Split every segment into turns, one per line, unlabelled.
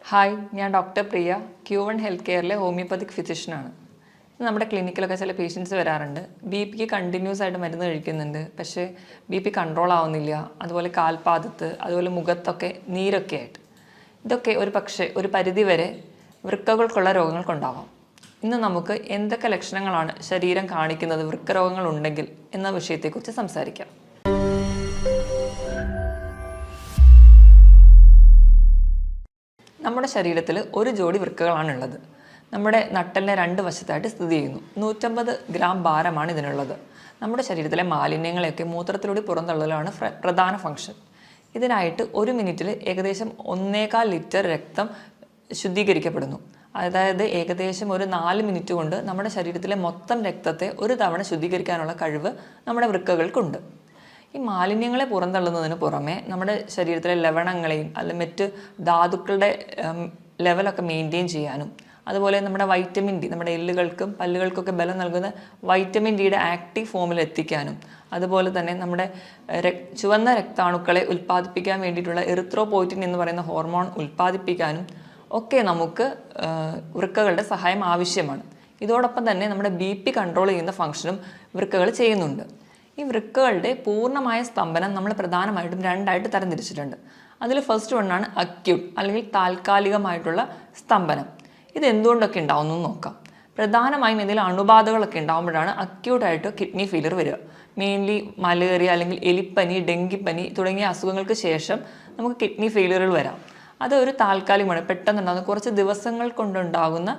Hi, ഞാൻ doctor പ്രിയ, Q1 health കെയറിലെ homoeopathic ഫിസിഷ്യനാണ്. നമ്മുടെ ക്ലിനിക്കിലൊക്കെ ചില പേഷ്യൻസ് വരാറുണ്ട്. ബി.പിക്ക് കണ്ടിന്യൂസ് ആയിട്ട് മരുന്ന് കഴിക്കുന്നുണ്ട്, പക്ഷേ ബി.പി കൺട്രോൾ ആവുന്നില്ല. അതുപോലെ കാൽപാദത്ത്, അതുപോലെ മുഖത്തൊക്കെ നീരൊക്കെ ആയിട്ട്. ഇതൊക്കെ ഒരു പരിധിവരെ വൃക്കകൾക്കുള്ള രോഗങ്ങൾക്കുണ്ടാവാം. ഇന്ന് നമുക്ക് എന്തൊക്കെ ലക്ഷണങ്ങളാണ് ശരീരം കാണിക്കുന്നത് വൃക്കരോഗങ്ങളുണ്ടെങ്കിൽ എന്ന വിഷയത്തെക്കുറിച്ച് സംസാരിക്കാം. നമ്മുടെ ശരീരത്തിൽ ഒരു ജോഡി വൃക്കകളാണുള്ളത്. നമ്മുടെ നട്ടലിനെ രണ്ട് വശത്തായിട്ട് സ്ഥിതി ചെയ്യുന്നു. 150 ഗ്രാം ഭാരമാണ് ഇതിനുള്ളത്. നമ്മുടെ ശരീരത്തിലെ മാലിന്യങ്ങളെയൊക്കെ മൂത്രത്തിലൂടെ പുറന്തള്ളലാണ് പ്രധാന ഫംഗ്ഷൻ. ഇതിനായിട്ട് ഒരു മിനിറ്റിൽ ഏകദേശം 1.25 ലിറ്റർ രക്തം ശുദ്ധീകരിക്കപ്പെടുന്നു. അതായത് ഏകദേശം ഒരു 4 മിനിറ്റ് കൊണ്ട് നമ്മുടെ ശരീരത്തിലെ മൊത്തം രക്തത്തെ ഒരു തവണ ശുദ്ധീകരിക്കാനുള്ള കഴിവ് നമ്മുടെ വൃക്കകൾക്കുണ്ട്. ഈ മാലിന്യങ്ങളെ പുറന്തള്ളുന്നതിന് പുറമെ നമ്മുടെ ശരീരത്തിലെ ലവണങ്ങളെയും അല്ലെങ്കിൽ മറ്റ് ധാതുക്കളുടെ ലെവലൊക്കെ മെയിൻറ്റെയിൻ ചെയ്യാനും, അതുപോലെ നമ്മുടെ വൈറ്റമിൻ ഡി, നമ്മുടെ എല്ലുകൾക്കും പല്ലുകൾക്കൊക്കെ ബലം നൽകുന്ന വൈറ്റമിൻ ഡിയുടെ ആക്റ്റീവ് ഫോമിൽ എത്തിക്കാനും, അതുപോലെ തന്നെ നമ്മുടെ ചുവന്ന രക്താണുക്കളെ ഉൽപ്പാദിപ്പിക്കാൻ വേണ്ടിയിട്ടുള്ള എറിത്രോപോയിറ്റിൻ എന്ന് പറയുന്ന ഹോർമോൺ ഉൽപ്പാദിപ്പിക്കാനും ഒക്കെ നമുക്ക് വൃക്കകളുടെ സഹായം ആവശ്യമാണ്. ഇതോടൊപ്പം തന്നെ നമ്മുടെ ബി.പി കൺട്രോൾ ചെയ്യുന്ന ഫംഗ്ഷനും വൃക്കകൾ ചെയ്യുന്നുണ്ട്. ഈ വൃക്കകളുടെ പൂർണ്ണമായ സ്തംഭനം നമ്മൾ പ്രധാനമായിട്ടും രണ്ടായിട്ട് തരംതിരിച്ചിട്ടുണ്ട്. അതിൽ ഫസ്റ്റ് വണ്ണാണ് അക്യൂട്ട് അല്ലെങ്കിൽ താൽക്കാലികമായിട്ടുള്ള സ്തംഭനം. ഇത് എന്തുകൊണ്ടൊക്കെ ഉണ്ടാവുമെന്ന് നോക്കാം. പ്രധാനമായും എന്തെങ്കിലും അണുബാധകളൊക്കെ ഉണ്ടാകുമ്പോഴാണ് അക്യൂട്ടായിട്ട് കിഡ്നി ഫെയിലിയർ വരിക. മെയിൻലി മലേറിയ അല്ലെങ്കിൽ എലിപ്പനി, ഡെങ്കിപ്പനി തുടങ്ങിയ അസുഖങ്ങൾക്ക് ശേഷം നമുക്ക് കിഡ്നി ഫെയിലിയറുകൾ വരാം. അത് ഒരു താൽക്കാലികമാണ്, പെട്ടെന്നുണ്ടാകുന്ന കുറച്ച് ദിവസങ്ങൾ കൊണ്ടുണ്ടാകുന്ന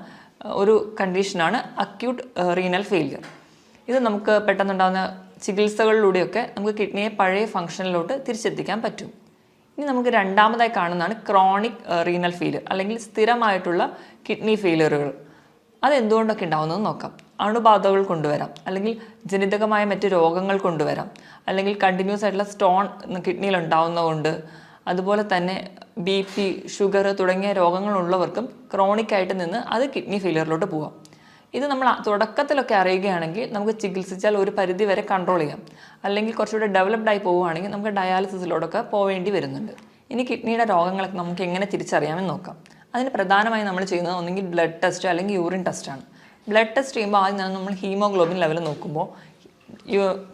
ഒരു കണ്ടീഷനാണ് അക്യൂട്ട് റീനൽ ഫെയിലിയർ. ഇത് നമുക്ക് പെട്ടെന്നുണ്ടാകുന്ന ചികിത്സകളിലൂടെയൊക്കെ നമുക്ക് കിഡ്നിയെ പഴയ ഫംഗ്ഷനിലോട്ട് തിരിച്ചെത്തിക്കാൻ പറ്റും. ഇനി നമുക്ക് രണ്ടാമതായി കാണുന്നതാണ് ക്രോണിക് റീനൽ ഫെയിലിയർ അല്ലെങ്കിൽ സ്ഥിരമായിട്ടുള്ള കിഡ്നി ഫെയിലിയറുകൾ. അതെന്തുകൊണ്ടൊക്കെ ഉണ്ടാവുന്നത് നോക്കാം. അണുബാധകൾ കൊണ്ടുവരാം, അല്ലെങ്കിൽ ജനിതകമായ മറ്റ് രോഗങ്ങൾ കൊണ്ടുവരാം, അല്ലെങ്കിൽ കണ്ടിന്യൂസ് ആയിട്ടുള്ള സ്റ്റോൺ കിഡ്നിയിൽ ഉണ്ടാവുന്നതുകൊണ്ട്, അതുപോലെ തന്നെ ബി.പി, ഷുഗർ തുടങ്ങിയ രോഗങ്ങളുള്ളവർക്കും ക്രോണിക്കായിട്ട് നിന്ന് അത് കിഡ്നി ഫെയിലിയറിലോട്ട് പോവാം. ഇത് നമ്മൾ തുടക്കത്തിലൊക്കെ അറിയുകയാണെങ്കിൽ നമുക്ക് ചികിത്സിച്ചാൽ ഒരു പരിധി വരെ കൺട്രോൾ ചെയ്യാം. അല്ലെങ്കിൽ കുറച്ചുകൂടെ ഡെവലപ്ഡ് ആയി പോവുകയാണെങ്കിൽ നമുക്ക് ഡയാലിസിസിലോട്ടൊക്കെ പോവേണ്ടി വരുന്നുണ്ട്. ഇനി കിഡ്നിയുടെ രോഗങ്ങളൊക്കെ നമുക്ക് എങ്ങനെ തിരിച്ചറിയാമെന്ന് നോക്കാം. അതിന് പ്രധാനമായും നമ്മൾ ചെയ്യുന്നത് ഒന്നെങ്കിൽ ബ്ലഡ് ടെസ്റ്റ് അല്ലെങ്കിൽ യൂറിൻ ടെസ്റ്റാണ്. ബ്ലഡ് ടെസ്റ്റ് ചെയ്യുമ്പോൾ ആദ്യം നമ്മൾ ഹീമോഗ്ലോബിൻ ലെവൽ നോക്കുമ്പോൾ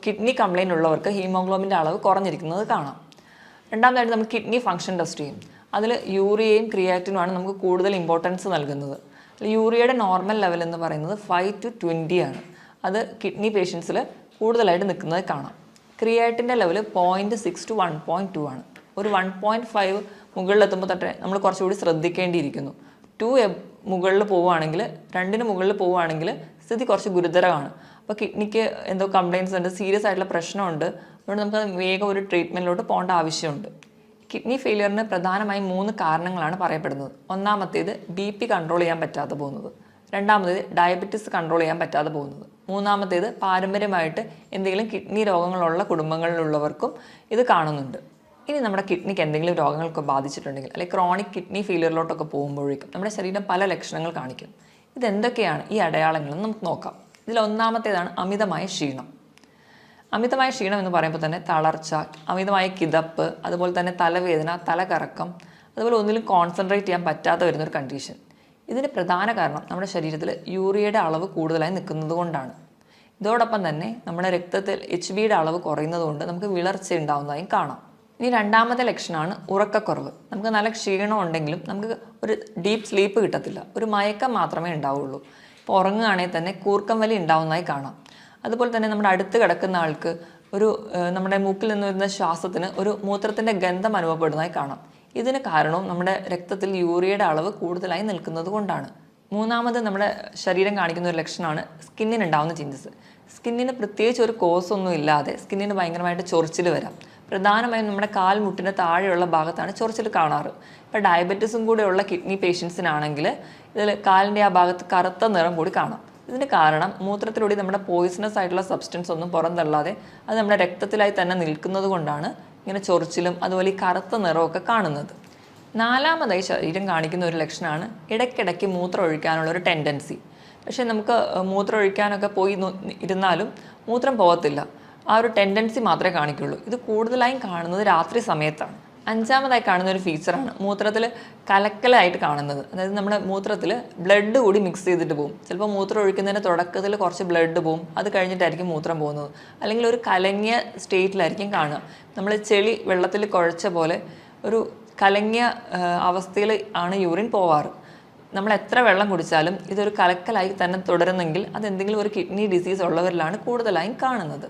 കിഡ്നി കംപ്ലയിൻ്റ് ഉള്ളവർക്ക് ഹീമോഗ്ലോബിൻ്റെ അളവ് കുറഞ്ഞിരിക്കുന്നത് കാണാം. രണ്ടാമതായിട്ട് നമ്മൾ കിഡ്നി ഫംഗ്ഷൻ ടെസ്റ്റ് ചെയ്യും. അതിൽ യൂറിയയും ക്രിയാറ്റിനുമാണ് നമുക്ക് കൂടുതൽ ഇമ്പോർട്ടൻസ് നൽകുന്നത്. യൂറിയയുടെ നോർമൽ ലെവൽ എന്ന് പറയുന്നത് 5 to 20 ആണ്. അത് കിഡ്നി പേഷ്യൻസിൽ കൂടുതലായിട്ട് നിൽക്കുന്നത് കാണാം. ക്രിയാറ്റിൻ്റെ ലെവൽ 0.6 to 1.2 ആണ്. ഒരു 1.5 മുകളിലെത്തുമ്പോൾ തൊട്ടേ നമ്മൾ കുറച്ചുകൂടി ശ്രദ്ധിക്കേണ്ടിയിരിക്കുന്നു. 2 മുകളിൽ പോവുകയാണെങ്കിൽ, 2 മുകളിൽ പോവുകയാണെങ്കിൽ സ്ഥിതി കുറച്ച് ഗുരുതരമാണ്. അപ്പോൾ കിഡ്നിക്ക് എന്തോ കംപ്ലയിൻസ് ഉണ്ട്, സീരിയസ് ആയിട്ടുള്ള പ്രശ്നമുണ്ട്. അതുകൊണ്ട് നമുക്ക് വേഗം ഒരു ട്രീറ്റ്മെൻറ്റിലോട്ട് പോകേണ്ട ആവശ്യമുണ്ട്. കിഡ്നി ഫെയിലിയറിന് പ്രധാനമായും 3 കാരണങ്ങളാണ് പറയപ്പെടുന്നത്. ഒന്നാമത്തേത് ബി.പി കൺട്രോൾ ചെയ്യാൻ പറ്റാതെ പോകുന്നത്, രണ്ടാമത്തേത് ഡയബറ്റിസ് കൺട്രോൾ ചെയ്യാൻ പറ്റാതെ പോകുന്നത്, മൂന്നാമത്തേത് പാരമ്പര്യമായിട്ട് എന്തെങ്കിലും കിഡ്നി രോഗങ്ങളുള്ള കുടുംബങ്ങളിലുള്ളവർക്കും ഇത് കാണുന്നുണ്ട്. ഇനി നമ്മുടെ കിഡ്നിക്ക് എന്തെങ്കിലും രോഗങ്ങളൊക്കെ ബാധിച്ചിട്ടുണ്ടെങ്കിൽ, അല്ലെങ്കിൽ ക്രോണിക് കിഡ്നി ഫെയിലിയറിലോട്ടൊക്കെ പോകുമ്പോഴേക്കും നമ്മുടെ ശരീരം പല ലക്ഷണങ്ങൾ കാണിക്കും. ഇതെന്തൊക്കെയാണ് ഈ അടയാളങ്ങളെന്ന് നമുക്ക് നോക്കാം. ഇതിൽ ഒന്നാമത്തേതാണ് അമിതമായ ക്ഷീണം. അമിതമായ ക്ഷീണം എന്ന് പറയുമ്പോൾ തന്നെ തളർച്ച, അമിതമായ കിതപ്പ്, അതുപോലെ തന്നെ തലവേദന, തലകറക്കം, അതുപോലെ ഒന്നിലും കോൺസെൻട്രേറ്റ് ചെയ്യാൻ പറ്റാതെ വരുന്നൊരു കണ്ടീഷൻ. ഇതിന് പ്രധാന കാരണം നമ്മുടെ ശരീരത്തിൽ യൂറിയയുടെ അളവ് കൂടുതലായി നിൽക്കുന്നത് കൊണ്ടാണ്. ഇതോടൊപ്പം തന്നെ നമ്മുടെ രക്തത്തിൽ HBയുടെ അളവ് കുറയുന്നത് കൊണ്ട് നമുക്ക് വിളർച്ച ഉണ്ടാകുന്നതായും കാണാം. ഇനി രണ്ടാമത്തെ ലക്ഷണമാണ് ഉറക്കക്കുറവ്. നമുക്ക് നല്ല ക്ഷീണം ഉണ്ടെങ്കിലും നമുക്ക് ഒരു ഡീപ്പ് സ്ലീപ്പ് കിട്ടത്തില്ല, ഒരു മയക്കം മാത്രമേ ഉണ്ടാവുള്ളൂ. ഇപ്പോൾ ഉറങ്ങുകയാണെങ്കിൽ തന്നെ കൂർക്കം വലി ഉണ്ടാവുന്നതായി കാണാം. അതുപോലെ തന്നെ നമ്മുടെ അടുത്ത് കിടക്കുന്ന ആൾക്ക് നമ്മുടെ മൂക്കിൽ നിന്ന് വരുന്ന ശ്വാസത്തിന് ഒരു മൂത്രത്തിൻ്റെ ഗന്ധം അനുഭവപ്പെടുന്നതായി കാണാം. ഇതിന് കാരണവും നമ്മുടെ രക്തത്തിൽ യൂറിയയുടെ അളവ് കൂടുതലായി നിൽക്കുന്നത് കൊണ്ടാണ്. മൂന്നാമത് നമ്മുടെ ശരീരം കാണിക്കുന്ന ഒരു ലക്ഷണമാണ് സ്കിന്നിനുണ്ടാകുന്ന ചേഞ്ചസ്. സ്കിന്നിന് പ്രത്യേകിച്ച് ഒരു കോസ് ഒന്നും ഇല്ലാതെ സ്കിന്നിന് ഭയങ്കരമായിട്ട് ചൊറിച്ചിൽ വരാം. പ്രധാനമായും നമ്മുടെ കാൽമുട്ടിന് താഴെയുള്ള ഭാഗത്താണ് ചൊറിച്ചിൽ കാണാറ്. ഇപ്പോൾ ഡയബറ്റീസും കൂടെയുള്ള കിഡ്നി പേഷ്യൻസിനാണെങ്കിൽ ഇതിൽ കാലിൻ്റെ ആ ഭാഗത്ത് കറുത്ത നിറം കൂടി കാണാം. ഇതിന് കാരണം മൂത്രത്തിലൂടെ നമ്മുടെ പോയിസണസ് ആയിട്ടുള്ള സബ്സ്റ്റൻസ് ഒന്നും പുറന്തള്ളാതെ അത് നമ്മുടെ രക്തത്തിലായി തന്നെ നിൽക്കുന്നത് കൊണ്ടാണ് ഇങ്ങനെ ചൊറിച്ചിലും അതുപോലെ ഈ കറുത്ത നിറമൊക്കെ കാണുന്നത്. നാലാമതായി ശരീരം കാണിക്കുന്ന ഒരു ലക്ഷണമാണ് ഇടയ്ക്കിടയ്ക്ക് മൂത്രം ഒഴിക്കാനുള്ള ഒരു ടെൻഡൻസി. പക്ഷേ നമുക്ക് മൂത്രം ഒഴിക്കാനൊക്കെ പോയി ഇരുന്നാലും മൂത്രം പോകത്തില്ല. ആ ഒരു ടെൻഡൻസി മാത്രമേ കാണിക്കുള്ളൂ. ഇത് കൂടുതലായും കാണുന്നത് രാത്രി സമയത്താണ്. അഞ്ചാമതായി കാണുന്ന ഒരു ഫീച്ചറാണ് മൂത്രത്തിൽ കലക്കലായിട്ട് കാണുന്നത്. അതായത് നമ്മുടെ മൂത്രത്തിൽ ബ്ലഡ് കൂടി മിക്സ് ചെയ്തിട്ട് പോകും. ചിലപ്പോൾ മൂത്രം ഒഴിക്കുന്നതിൻ്റെ തുടക്കത്തിൽ കുറച്ച് ബ്ലഡ് പോകും, അത് കഴിഞ്ഞിട്ടായിരിക്കും മൂത്രം പോകുന്നത്. അല്ലെങ്കിൽ ഒരു കലങ്ങിയ സ്റ്റേറ്റിലായിരിക്കും കാണുക. നമ്മൾ ചെളി വെള്ളത്തിൽ കുഴച്ച പോലെ ഒരു കലങ്ങിയ അവസ്ഥയിൽ ആണ് യൂറിൻ പോവാറ്. നമ്മൾ എത്ര വെള്ളം കുടിച്ചാലും ഇതൊരു കലക്കലായി തന്നെ തുടരുന്നെങ്കിൽ അതെന്തെങ്കിലും ഒരു കിഡ്നി ഡിസീസ് ഉള്ളവരിലാണ് കൂടുതലായും കാണുന്നത്.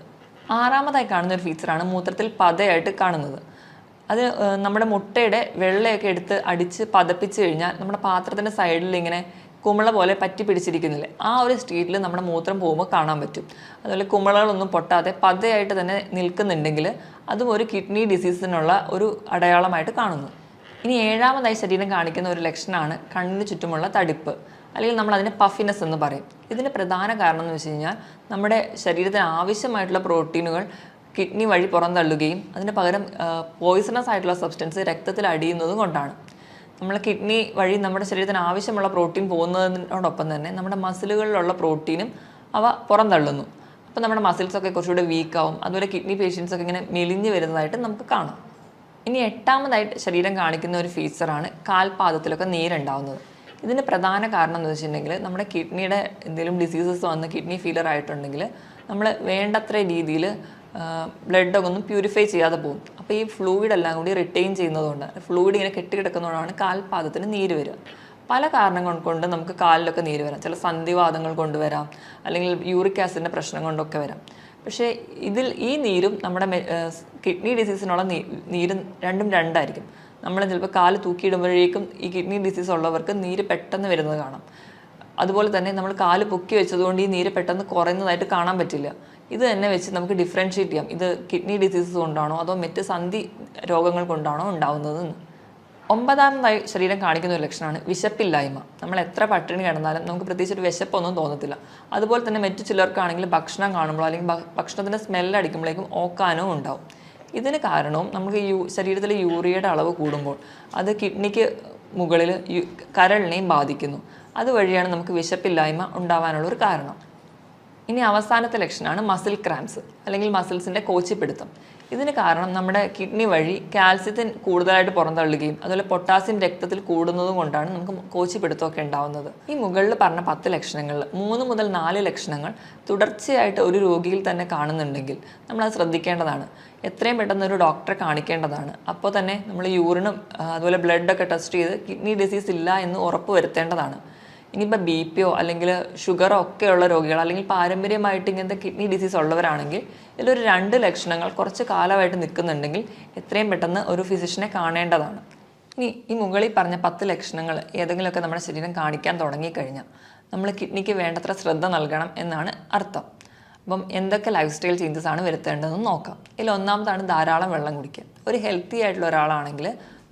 ആറാമതായി കാണുന്ന ഒരു ഫീച്ചറാണ് മൂത്രത്തിൽ പതയായിട്ട് കാണുന്നത്. അത് നമ്മുടെ മുട്ടയുടെ വെള്ളയൊക്കെ എടുത്ത് അടിച്ച് പതപ്പിച്ച് കഴിഞ്ഞാൽ നമ്മുടെ പാത്രത്തിൻ്റെ സൈഡിൽ ഇങ്ങനെ കുമിള പോലെ പറ്റി പിടിച്ചിരിക്കുന്നില്ലേ, ആ ഒരു സ്റ്റേറ്റിൽ നമ്മുടെ മൂത്രം പോകുമ്പോൾ കാണാൻ പറ്റും. അതുപോലെ കുമിളകളൊന്നും പൊട്ടാതെ പതയായിട്ട് തന്നെ നിൽക്കുന്നുണ്ടെങ്കിൽ അതും ഒരു കിഡ്നി ഡിസീസിനുള്ള ഒരു അടയാളമായിട്ട് കാണുന്നു. ഇനി ഏഴാമതായി ശരീരം കാണിക്കുന്ന ഒരു ലക്ഷണമാണ് കണ്ണിന് ചുറ്റുമുള്ള തടിപ്പ്, അല്ലെങ്കിൽ നമ്മൾ അതിനെ പഫിനെസ് എന്ന് പറയും. ഇതിന് പ്രധാന കാരണം എന്ന് വെച്ച് കഴിഞ്ഞാൽ നമ്മുടെ ശരീരത്തിന് ആവശ്യമായിട്ടുള്ള പ്രോട്ടീനുകൾ കിഡ്നി വഴി പുറന്തള്ളുകയും അതിന് പകരം പോയിസണസ് ആയിട്ടുള്ള സബ്സ്റ്റൻസ് രക്തത്തിൽ അടിയുന്നതും കൊണ്ടാണ്. നമ്മൾ കിഡ്നി വഴി നമ്മുടെ ശരീരത്തിന് ആവശ്യമുള്ള പ്രോട്ടീൻ പോകുന്നതിനോടൊപ്പം തന്നെ നമ്മുടെ മസിലുകളിലുള്ള പ്രോട്ടീനും അവ പുറന്തള്ളുന്നു. അപ്പോൾ നമ്മുടെ മസിൽസൊക്കെ കുറച്ചുകൂടി വീക്കാവും. അതുപോലെ കിഡ്നി പേഷ്യൻസൊക്കെ ഇങ്ങനെ മെലിഞ്ഞ് വരുന്നതായിട്ട് നമുക്ക് കാണാം. ഇനി എട്ടാമതായിട്ട് ശരീരം കാണിക്കുന്ന ഒരു ഫീച്ചറാണ് കാൽപാദത്തിലൊക്കെ നീരുണ്ടാവുന്നത്. ഇതിന് പ്രധാന കാരണം എന്ന് വെച്ചിട്ടുണ്ടെങ്കിൽ നമ്മുടെ കിഡ്നിയുടെ എന്തെങ്കിലും ഡിസീസസ് വന്ന് കിഡ്നി ഫെയിലിയർ ആയിട്ടുണ്ടെങ്കിൽ നമ്മൾ വേണ്ടത്ര രീതിയിൽ ബ്ലഡൊക്കെ ഒന്നും പ്യൂരിഫൈ ചെയ്യാതെ പോകും. അപ്പോൾ ഈ ഫ്ലൂയിഡ് എല്ലാം കൂടി റിട്ടെയിൻ ചെയ്യുന്നതുകൊണ്ട് ഫ്ലൂയിഡ് ഇങ്ങനെ കെട്ടിക്കിടക്കുന്നതുകൊണ്ടാണ് കാൽപാദത്തിന് നീര് വരിക. പല കാരണങ്ങൾ കൊണ്ട് നമുക്ക് കാലിലൊക്കെ നീര് വരാം. ചില സന്ധിവാതങ്ങൾ കൊണ്ടുവരാം, അല്ലെങ്കിൽ യൂറിക് ആസിഡിൻ്റെ പ്രശ്നം കൊണ്ടൊക്കെ വരാം. പക്ഷേ ഈ നീരും നമ്മുടെ കിഡ്നി ഡിസീസിനുള്ള നീരും രണ്ടും രണ്ടായിരിക്കും. നമ്മൾ ചിലപ്പോൾ കാല് തൂക്കിയിടുമ്പോഴേക്കും ഈ കിഡ്നി ഡിസീസ് ഉള്ളവർക്ക് നീര് പെട്ടെന്ന് വരുന്നത് കാണാം. അതുപോലെ തന്നെ നമ്മൾ കാല് പൊക്കി വെച്ചതുകൊണ്ട് ഈ നീര് പെട്ടെന്ന് കുറയുന്നതായിട്ട് കാണാൻ പറ്റില്ല. ഇത് തന്നെ വെച്ച് നമുക്ക് ഡിഫറൻഷ്യേറ്റ് ചെയ്യാം, ഇത് കിഡ്നി ഡിസീസസ് കൊണ്ടാണോ അതോ മറ്റ് സന്ധി രോഗങ്ങൾ കൊണ്ടാണോ ഉണ്ടാവുന്നതെന്ന്. ഒമ്പതാമതായി ശരീരം കാണിക്കുന്ന ഒരു ലക്ഷണമാണ് വിശപ്പില്ലായ്മ. നമ്മൾ എത്ര പട്ടിണി കിടന്നാലും നമുക്ക് പ്രത്യേകിച്ച് ഒരു വിശപ്പൊന്നും തോന്നത്തില്ല. അതുപോലെ തന്നെ മറ്റു ചിലർക്കാണെങ്കിൽ ഭക്ഷണം കാണുമ്പോൾ അല്ലെങ്കിൽ ഭക്ഷണത്തിൻ്റെ സ്മെല്ലടിക്കുമ്പോഴേക്കും ഓക്കാനവും ഉണ്ടാവും. ഇതിന് കാരണവും നമുക്ക് ശരീരത്തിലെ യൂറിയയുടെ അളവ് കൂടുമ്പോൾ അത് കിഡ്നിക്ക് മുകളിൽ കരളിനെയും ബാധിക്കുന്നു. അതുവഴിയാണ് നമുക്ക് വിശപ്പില്ലായ്മ ഉണ്ടാവാനുള്ളൊരു കാരണം. ഇനി അവസാനത്തെ ലക്ഷണമാണ് മസിൽ ക്രാംസ്, അല്ലെങ്കിൽ മസിൽസിൻ്റെ കോച്ചിപ്പിടുത്തം. ഇതിന് കാരണം നമ്മുടെ കിഡ്നി വഴി കാൽസ്യത്തിൻ കൂടുതലായിട്ട് പുറന്തള്ളുകയും അതുപോലെ പൊട്ടാസ്യം രക്തത്തിൽ കൂടുന്നതും കൊണ്ടാണ് നമുക്ക് കോച്ചിപ്പിടുത്തമൊക്കെ ഉണ്ടാവുന്നത്. ഈ മുകളിൽ പറഞ്ഞ 10 ലക്ഷണങ്ങളിൽ 3 മുതൽ 4 ലക്ഷണങ്ങൾ തുടർച്ചയായിട്ട് ഒരു രോഗിയിൽ തന്നെ കാണുന്നുണ്ടെങ്കിൽ നമ്മളത് ശ്രദ്ധിക്കേണ്ടതാണ്. എത്രയും പെട്ടെന്ന് ഒരു ഡോക്ടറെ കാണിക്കേണ്ടതാണ്. അപ്പോൾ തന്നെ നമ്മൾ യൂറിനും അതുപോലെ ബ്ലഡൊക്കെ ടെസ്റ്റ് ചെയ്ത് കിഡ്നി ഡിസീസ് ഇല്ല എന്ന് ഉറപ്പ് വരുത്തേണ്ടതാണ്. ഇനിയിപ്പോൾ BP അല്ലെങ്കിൽ ഷുഗറോ ഒക്കെയുള്ള രോഗികൾ, അല്ലെങ്കിൽ പാരമ്പര്യമായിട്ട് ഇങ്ങനത്തെ കിഡ്നി ഡിസീസ് ഉള്ളവരാണെങ്കിൽ ഇതിലൊരു 2 ലക്ഷണങ്ങൾ കുറച്ച് കാലമായിട്ട് നിൽക്കുന്നുണ്ടെങ്കിൽ എത്രയും പെട്ടെന്ന് ഒരു ഫിസിഷ്യനെ കാണേണ്ടതാണ്. ഇനി ഈ മുകളിൽ പറഞ്ഞ 10 ലക്ഷണങ്ങൾ ഏതെങ്കിലുമൊക്കെ നമ്മുടെ ശരീരം കാണിക്കാൻ തുടങ്ങിക്കഴിഞ്ഞാൽ നമ്മൾ കിഡ്നിക്ക് വേണ്ടത്ര ശ്രദ്ധ നൽകണം എന്നാണ് അർത്ഥം. അപ്പം എന്തൊക്കെ ലൈഫ് സ്റ്റൈൽ ചേഞ്ചസ് ആണ് വരുത്തേണ്ടതെന്ന് നോക്കാം. ഇതിൽ ഒന്നാമതാണ് ധാരാളം വെള്ളം കുടിക്കുക. ഒരു ഹെൽത്തി ആയിട്ടുള്ള ഒരാളാണെങ്കിൽ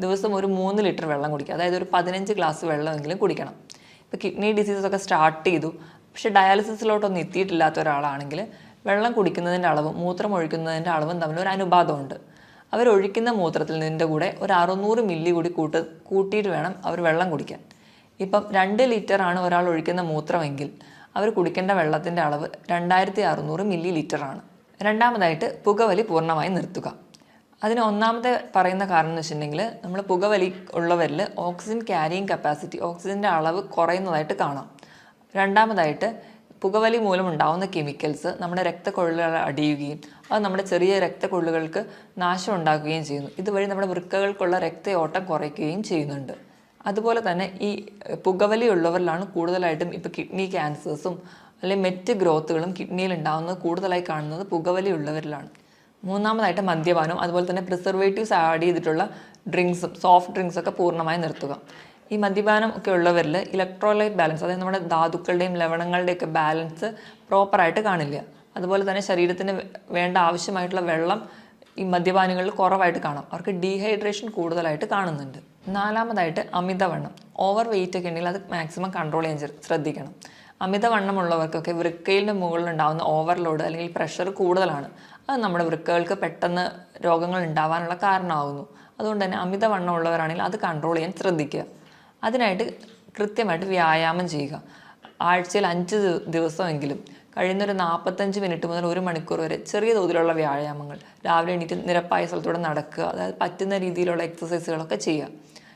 ദിവസം ഒരു 3 ലിറ്റർ വെള്ളം കുടിക്കുക, അതായത് ഒരു 15 ഗ്ലാസ് വെള്ളമെങ്കിലും കുടിക്കണം. ഇപ്പോൾ കിഡ്നി ഡിസീസൊക്കെ സ്റ്റാർട്ട് ചെയ്തു പക്ഷേ ഡയാലിസിസിലോട്ടൊന്നും എത്തിയിട്ടില്ലാത്ത ഒരാളാണെങ്കിൽ വെള്ളം കുടിക്കുന്നതിൻ്റെ അളവും മൂത്രം ഒഴിക്കുന്നതിൻ്റെ അളവും തമ്മിൽ ഒരു അനുപാതമുണ്ട്. അവരൊഴിക്കുന്ന മൂത്രത്തിൽ നിൻ്റെ കൂടെ ഒരു 600 മില്ലി കൂടി കൂട്ടിയിട്ട് വേണം അവർ വെള്ളം കുടിക്കാൻ. ഇപ്പം 2 ലിറ്ററാണ് ഒരാൾ ഒഴിക്കുന്ന മൂത്രമെങ്കിൽ അവർ കുടിക്കേണ്ട വെള്ളത്തിൻ്റെ അളവ് 2600 മില്ലി ലിറ്ററാണ്. രണ്ടാമതായിട്ട് പുകവലി പൂർണ്ണമായി നിർത്തുക. അതിന് ഒന്നാമത്തെ പറയുന്ന കാരണം എന്ന് വെച്ചിട്ടുണ്ടെങ്കിൽ നമ്മൾ പുകവലി ഉള്ളവരിൽ ഓക്സിജൻ ക്യാരിയിങ് കപ്പാസിറ്റി, ഓക്സിജൻ്റെ അളവ് കുറയുന്നതായിട്ട് കാണാം. രണ്ടാമതായിട്ട് പുകവലി മൂലം ഉണ്ടാകുന്ന കെമിക്കൽസ് നമ്മുടെ രക്തക്കൊള്ളുകൾ അടിയുകയും അത് നമ്മുടെ ചെറിയ രക്തക്കൊള്ളുകൾക്ക് നാശം ഉണ്ടാക്കുകയും ചെയ്യുന്നു. ഇതുവഴി നമ്മുടെ വൃക്കകൾക്കുള്ള രക്തയോട്ടം കുറയ്ക്കുകയും ചെയ്യുന്നുണ്ട്. അതുപോലെ തന്നെ ഈ പുകവലി ഉള്ളവരിലാണ് കൂടുതലായിട്ടും ഇപ്പോൾ കിഡ്നി ക്യാൻസേഴ്സും അല്ലെങ്കിൽ മറ്റ് ഗ്രോത്തുകളും കിഡ്നിയിൽ ഉണ്ടാകുന്നത് കൂടുതലായി കാണുന്നത് പുകവലി ഉള്ളവരിലാണ്. മൂന്നാമതായിട്ട് മദ്യപാനം, അതുപോലെ തന്നെ പ്രിസർവേറ്റീവ്സ് ആഡ് ചെയ്തിട്ടുള്ള ഡ്രിങ്ക്സും സോഫ്റ്റ് ഡ്രിങ്ക്സൊക്കെ പൂർണ്ണമായി നിർത്തുക. ഈ മദ്യപാനം ഒക്കെ ഉള്ളവരിൽ ഇലക്ട്രോലൈറ്റ് ബാലൻസ്, അതായത് നമ്മുടെ ധാതുക്കളുടെയും ലവണങ്ങളുടെയൊക്കെ ബാലൻസ് പ്രോപ്പറായിട്ട് കാണില്ല. അതുപോലെ തന്നെ ശരീരത്തിന് വേണ്ട ആവശ്യമായിട്ടുള്ള വെള്ളം ഈ മദ്യപാനികളിൽ കുറവായിട്ട് കാണാം. അവർക്ക് ഡീഹൈഡ്രേഷൻ കൂടുതലായിട്ട് കാണുന്നുണ്ട്. നാലാമതായിട്ട് അമിതവണ്ണം, ഓവർ വെയിറ്റ് ഒക്കെ ഉണ്ടെങ്കിൽ അത് മാക്സിമം കൺട്രോൾ ചെയ്യാൻ ശ്രദ്ധിക്കണം. അമിതവണ്ണമുള്ളവർക്കൊക്കെ വൃക്കയിലിൻ്റെ മുകളിലുണ്ടാകുന്ന ഓവർലോഡ് അല്ലെങ്കിൽ പ്രഷർ കൂടുതലാണ്. അത് നമ്മുടെ വൃക്കകൾക്ക് പെട്ടെന്ന് രോഗങ്ങൾ ഉണ്ടാവാനുള്ള കാരണമാകുന്നു. അതുകൊണ്ട് തന്നെ അമിതവണ്ണം ഉള്ളവരാണെങ്കിൽ അത് കൺട്രോൾ ചെയ്യാൻ ശ്രദ്ധിക്കുക. അതിനായിട്ട് കൃത്യമായിട്ട് വ്യായാമം ചെയ്യുക. ആഴ്ചയിൽ 5 ദിവസമെങ്കിലും കഴിയുന്നൊരു 45 മിനിറ്റ് മുതൽ 1 മണിക്കൂർ വരെ ചെറിയ തോതിലുള്ള വ്യായാമങ്ങൾ, രാവിലെ എണീറ്റ് നിരപ്പായ സ്ഥലത്തൂടെ നടക്കുക, അതായത് പറ്റുന്ന രീതിയിലുള്ള എക്സസൈസുകളൊക്കെ ചെയ്യുക.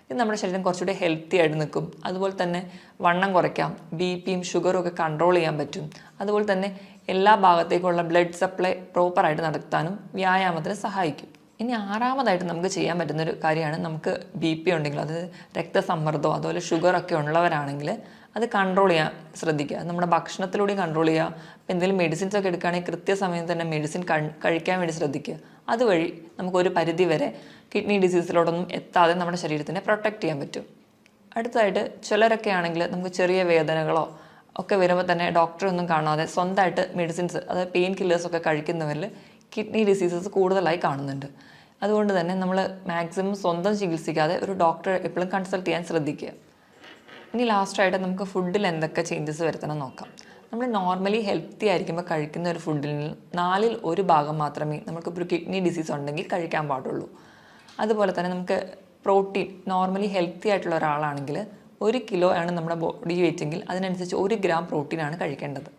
ഇത് നമ്മുടെ ശരീരം കുറച്ചുകൂടി ഹെൽത്തി ആയിട്ട് നിൽക്കും. അതുപോലെ തന്നെ വണ്ണം കുറയ്ക്കാം, ബിപിയും ഷുഗറും ഒക്കെ കൺട്രോൾ ചെയ്യാൻ പറ്റും. അതുപോലെ തന്നെ എല്ലാ ഭാഗത്തേക്കുള്ള ബ്ലഡ് സപ്ലൈ പ്രോപ്പറായിട്ട് നടത്താനും വ്യായാമത്തിന് സഹായിക്കും. ഇനി 6ാമതായിട്ട് നമുക്ക് ചെയ്യാൻ പറ്റുന്നൊരു കാര്യമാണ്, നമുക്ക് BP ഉണ്ടെങ്കിൽ, അതായത് രക്തസമ്മർദ്ദമോ അതുപോലെ ഷുഗറൊക്കെ ഉള്ളവരാണെങ്കിൽ അത് കൺട്രോൾ ചെയ്യാൻ ശ്രദ്ധിക്കുക. നമ്മുടെ ഭക്ഷണത്തിലൂടെയും കൺട്രോൾ ചെയ്യുക. എന്തെങ്കിലും മെഡിസിൻസ് ഒക്കെ എടുക്കുകയാണെങ്കിൽ കൃത്യസമയം തന്നെ മെഡിസിൻ കഴിക്കാൻ വേണ്ടി ശ്രദ്ധിക്കുക. അതുവഴി നമുക്കൊരു പരിധി വരെ കിഡ്നി ഡിസീസിലോടൊന്നും എത്താതെ നമ്മുടെ ശരീരത്തിനെ പ്രൊട്ടക്റ്റ് ചെയ്യാൻ പറ്റും. അടുത്തതായിട്ട് ചിലരൊക്കെ ആണെങ്കിൽ നമുക്ക് ചെറിയ വേദനകളോ ഒക്കെ വരുമ്പോൾ തന്നെ ഡോക്ടറെ ഒന്നും കാണാതെ സ്വന്തമായിട്ട് മെഡിസിൻസ്, അതായത് പെയിൻ കില്ലേഴ്സൊക്കെ കഴിക്കുന്നവരിൽ കിഡ്നി ഡിസീസസ് കൂടുതലായി കാണുന്നുണ്ട്. അതുകൊണ്ട് തന്നെ നമ്മൾ മാക്സിമം സ്വന്തം ചികിത്സിക്കാതെ ഒരു ഡോക്ടറെ എപ്പോഴും കൺസൾട്ട് ചെയ്യാൻ ശ്രദ്ധിക്കുക. ഇനി ലാസ്റ്റായിട്ട് നമുക്ക് ഫുഡിൽ എന്തൊക്കെ ചേഞ്ചസ് വരുത്തണം നോക്കാം. നമ്മൾ നോർമലി ഹെൽത്തി ആയിരിക്കുമ്പോൾ കഴിക്കുന്ന ഒരു ഫുഡിൽ 4ൽ 1 ഭാഗം മാത്രമേ നമുക്കിപ്പോൾ കിഡ്നി ഡിസീസ് ഉണ്ടെങ്കിൽ കഴിക്കാൻ പാടുള്ളൂ. അതുപോലെ തന്നെ നമുക്ക് പ്രോട്ടീൻ, നോർമലി ഹെൽത്തി ആയിട്ടുള്ള ഒരാളാണെങ്കിൽ 1 കിലോ ആണ് നമ്മുടെ ബോഡി വെയിറ്റെങ്കിൽ അതിനനുസരിച്ച് 1 ഗ്രാം പ്രോട്ടീനാണ് കഴിക്കേണ്ടത്.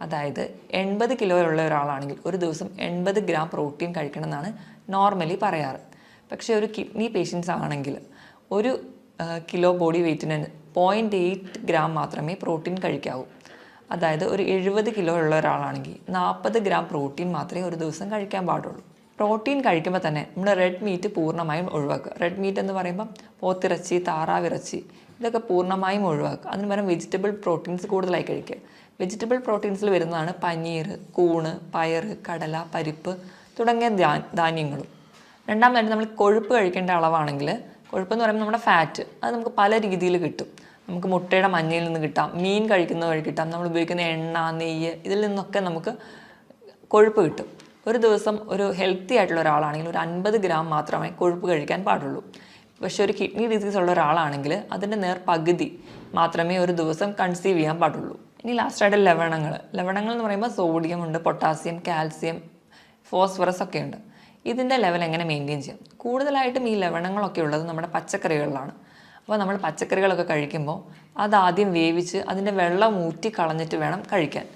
അതായത് 80 കിലോ ഉള്ള ഒരാളാണെങ്കിൽ ഒരു ദിവസം 80 ഗ്രാം പ്രോട്ടീൻ കഴിക്കണം എന്നാണ് നോർമലി പറയാറ്. പക്ഷേ ഒരു കിഡ്നി പേഷ്യൻസ് ആണെങ്കിൽ 1 കിലോ ബോഡി വെയിറ്റിന് 0.8 ഗ്രാം മാത്രമേ പ്രോട്ടീൻ കഴിക്കാവൂ. അതായത് ഒരു 70 കിലോ ഉള്ള ഒരാളാണെങ്കിൽ 40 ഗ്രാം പ്രോട്ടീൻ മാത്രമേ ഒരു ദിവസം കഴിക്കാൻ പാടുള്ളൂ. പ്രോട്ടീൻ കഴിക്കുമ്പോൾ തന്നെ നമ്മൾ റെഡ് മീറ്റ് പൂർണ്ണമായും ഒഴിവാക്കുക. റെഡ് മീറ്റ് എന്ന് പറയുമ്പം പോത്തിറച്ചി, താറാവിറച്ചി ഇതൊക്കെ പൂർണ്ണമായും ഒഴിവാക്കുക. അതിന് പകരം വെജിറ്റബിൾ പ്രോട്ടീൻസ് കൂടുതലായി കഴിക്കുക. വെജിറ്റബിൾ പ്രോട്ടീൻസിൽ വരുന്നതാണ് പനീർ, കൂണ്, പയർ, കടല, പരിപ്പ് തുടങ്ങിയ ധാന്യങ്ങളും. രണ്ടാമതായിട്ട് നമ്മൾ കൊഴുപ്പ് കഴിക്കേണ്ട അളവാണെങ്കിൽ, കൊഴുപ്പെന്ന് പറയുമ്പോൾ നമ്മുടെ ഫാറ്റ്, അത് നമുക്ക് പല രീതിയിൽ കിട്ടും. നമുക്ക് മുട്ടയുടെ മഞ്ഞയിൽ നിന്ന് കിട്ടാം, മീൻ കഴിക്കുന്ന വഴി കിട്ടാം, നമ്മൾ ഉപയോഗിക്കുന്ന എണ്ണ, നെയ്യ് ഇതിൽ നിന്നൊക്കെ നമുക്ക് കൊഴുപ്പ് കിട്ടും. ഒരു ദിവസം ഒരു ഹെൽത്തി ആയിട്ടുള്ള ഒരാളാണെങ്കിൽ ഒരു 50 ഗ്രാം മാത്രമേ കൊഴുപ്പ് കഴിക്കാൻ പാടുള്ളൂ. പക്ഷേ ഒരു കിഡ്നി ഡിസീസ് ഉള്ള ഒരാളാണെങ്കിൽ അതിൻ്റെ പകുതി മാത്രമേ ഒരു ദിവസം കൺസീവ് ചെയ്യാൻ പാടുള്ളൂ. ഇനി ലാസ്റ്റായിട്ട് ലവണങ്ങൾ എന്ന് പറയുമ്പോൾ സോഡിയം ഉണ്ട്, പൊട്ടാസ്യം, കാൽസ്യം, ഫോസ്ഫറസ് ഒക്കെ ഉണ്ട്. ഇതിൻ്റെ ലെവൽ എങ്ങനെ മെയിൻറ്റെയിൻ ചെയ്യാം? കൂടുതലായിട്ടും ഈ ലവണങ്ങളൊക്കെ ഉള്ളത് നമ്മുടെ പച്ചക്കറികളിലാണ്. അപ്പോൾ നമ്മൾ പച്ചക്കറികളൊക്കെ കഴിക്കുമ്പോൾ അതാദ്യം വേവിച്ച് അതിൻ്റെ വെള്ളം ഊറ്റി കളഞ്ഞിട്ട് വേണം കഴിക്കാൻ.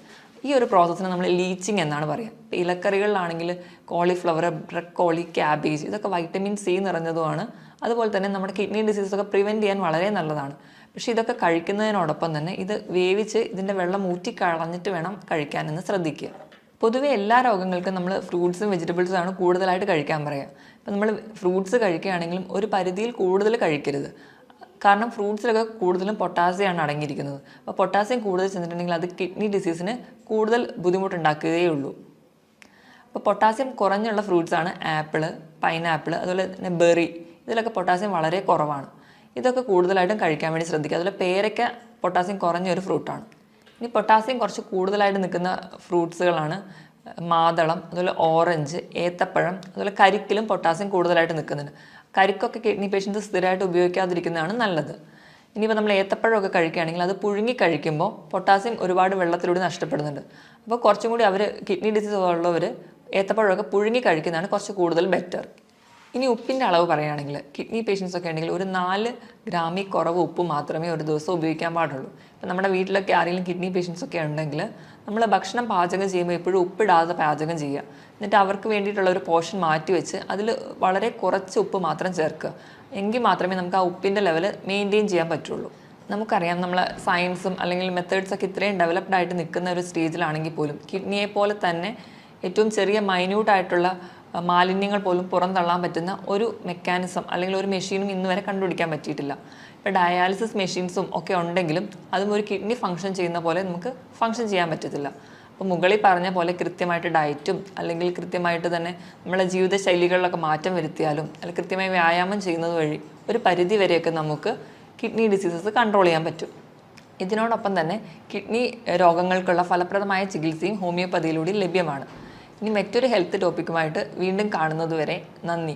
ഈ ഒരു പ്രോസസ്സിന് നമ്മൾ ലീച്ചിങ് എന്നാണ് പറയുക. ഇപ്പോൾ ഇലക്കറികളിലാണെങ്കിൽ കോളിഫ്ലവർ, ബ്രക്കോളി, ക്യാബേജ് ഇതൊക്കെ വൈറ്റമിൻ സി നിറഞ്ഞതുമാണ്. അതുപോലെ തന്നെ നമ്മുടെ കിഡ്നി ഡിസീസൊക്കെ പ്രിവെൻറ്റ് ചെയ്യാൻ വളരെ നല്ലതാണ്. പക്ഷേ ഇതൊക്കെ കഴിക്കുന്നതിനോടൊപ്പം തന്നെ ഇത് വേവിച്ച് ഇതിൻ്റെ വെള്ളം ഊറ്റി കളഞ്ഞിട്ട് വേണം കഴിക്കാനെന്ന് ശ്രദ്ധിക്കുക. പൊതുവെ എല്ലാ രോഗങ്ങൾക്കും നമ്മൾ ഫ്രൂട്ട്സും വെജിറ്റബിൾസും ആണ് കൂടുതലായിട്ട് കഴിക്കാൻ പറയുക. ഇപ്പം നമ്മൾ ഫ്രൂട്ട്സ് കഴിക്കുകയാണെങ്കിലും ഒരു പരിധിയിൽ കൂടുതൽ കഴിക്കരുത്. കാരണം ഫ്രൂട്ട്സിലൊക്കെ കൂടുതലും പൊട്ടാസ്യമാണ് അടങ്ങിയിരിക്കുന്നത്. അപ്പോൾ പൊട്ടാസ്യം കൂടുതൽ ചെന്നിട്ടുണ്ടെങ്കിൽ അത് കിഡ്നി ഡിസീസിന് കൂടുതൽ ബുദ്ധിമുട്ടുണ്ടാക്കുകയേ ഉള്ളൂ. അപ്പോൾ പൊട്ടാസ്യം കുറഞ്ഞുള്ള ഫ്രൂട്ട്സാണ് ആപ്പിൾ, പൈനാപ്പിൾ, അതുപോലെ തന്നെ ബെറി. ഇതിലൊക്കെ പൊട്ടാസ്യം വളരെ കുറവാണ്. ഇതൊക്കെ കൂടുതലായിട്ടും കഴിക്കാൻ വേണ്ടി ശ്രദ്ധിക്കുക. അതുപോലെ പേരയ്ക്ക പൊട്ടാസ്യം കുറഞ്ഞൊരു ഫ്രൂട്ടാണ്. ഇനി പൊട്ടാസ്യം കുറച്ച് കൂടുതലായിട്ട് നിൽക്കുന്ന ഫ്രൂട്ട്സുകളാണ് മാതളം, അതുപോലെ ഓറഞ്ച്, ഏത്തപ്പഴം, അതുപോലെ കരിക്കിലും പൊട്ടാസ്യം കൂടുതലായിട്ട് നിൽക്കുന്നുണ്ട്. കരിക്കൊക്കെ കിഡ്നി പേഷ്യൻസ് സ്ഥിരമായിട്ട് ഉപയോഗിക്കാതിരിക്കുന്നതാണ് നല്ലത്. ഇനിയിപ്പോൾ നമ്മൾ ഏത്തപ്പഴമൊക്കെ കഴിക്കുകയാണെങ്കിൽ അത് പുഴുങ്ങി കഴിക്കുമ്പോൾ പൊട്ടാസ്യം ഒരുപാട് വെള്ളത്തിലൂടെ നഷ്ടപ്പെടുന്നുണ്ട്. അപ്പോൾ കുറച്ചും കൂടി കിഡ്നി ഡിസീസ് ഉള്ളവർ ഏത്തപ്പഴമൊക്കെ പുഴുങ്ങി കഴിക്കുന്നതാണ് കുറച്ച് കൂടുതൽ ബെറ്റർ. ഇനി ഉപ്പിൻ്റെ അളവ് പറയുകയാണെങ്കിൽ കിഡ്നി പേഷ്യൻസ് ഒക്കെ ഉണ്ടെങ്കിൽ ഒരു 4 ഗ്രാമിൽ കുറവ് ഉപ്പ് മാത്രമേ ഒരു ദിവസം ഉപയോഗിക്കാൻ പാടുള്ളൂ. ഇപ്പം നമ്മുടെ വീട്ടിലൊക്കെ ആരെങ്കിലും കിഡ്നി പേഷ്യൻസ് ഒക്കെ ഉണ്ടെങ്കിൽ നമ്മൾ ഭക്ഷണം പാചകം ചെയ്യുമ്പോൾ എപ്പോഴും ഉപ്പിടാതെ പാചകം ചെയ്യുക. എന്നിട്ട് അവർക്ക് വേണ്ടിയിട്ടുള്ള ഒരു പോർഷൻ മാറ്റി വെച്ച് അതിൽ വളരെ കുറച്ച് ഉപ്പ് മാത്രം ചേർക്കുക. എങ്കിൽ മാത്രമേ നമുക്ക് ആ ഉപ്പിൻ്റെ ലെവൽ മെയിൻറ്റെയിൻ ചെയ്യാൻ പറ്റുള്ളൂ. നമുക്കറിയാം നമ്മൾ സയൻസും അല്ലെങ്കിൽ മെത്തേഡ്സൊക്കെ ഇത്രയും ഡെവലപ്ഡ് ആയിട്ട് നിൽക്കുന്ന ഒരു സ്റ്റേജിലാണെങ്കിൽ പോലും കിഡ്നിയെ പോലെ തന്നെ ഏറ്റവും ചെറിയ മൈന്യൂട്ടായിട്ടുള്ള മാലിന്യങ്ങൾ പോലും പുറന്തള്ളാൻ പറ്റുന്ന ഒരു മെക്കാനിസം അല്ലെങ്കിൽ ഒരു മെഷീനും ഇന്ന് വരെ കണ്ടുപിടിക്കാൻ പറ്റിയിട്ടില്ല. ഇപ്പോൾ ഡയാലിസിസ് മെഷീൻസും ഒക്കെ ഉണ്ടെങ്കിലും അതും ഒരു കിഡ്നി ഫങ്ഷൻ ചെയ്യുന്ന പോലെ നമുക്ക് ഫങ്ഷൻ ചെയ്യാൻ പറ്റത്തില്ല. അപ്പോൾ മുകളിൽ പറഞ്ഞ പോലെ കൃത്യമായിട്ട് ഡയറ്റും അല്ലെങ്കിൽ കൃത്യമായിട്ട് തന്നെ നമ്മളെ ജീവിതശൈലികളിലൊക്കെ മാറ്റം വരുത്തിയാലും അല്ലെങ്കിൽ കൃത്യമായി വ്യായാമം ചെയ്യുന്നത് വഴി ഒരു പരിധി വരെയൊക്കെ നമുക്ക് കിഡ്നി ഡിസീസസ് കൺട്രോൾ ചെയ്യാൻ പറ്റും. ഇതിനോടൊപ്പം തന്നെ കിഡ്നി രോഗങ്ങൾക്കുള്ള ഫലപ്രദമായ ചികിത്സയും ഹോമിയോപ്പതിയിലൂടെ ലഭ്യമാണ്. ഇനി മറ്റൊരു ഹെൽത്ത് ടോപ്പിക്കുമായിട്ട് വീണ്ടും കാണുന്നതുവരെ നന്ദി.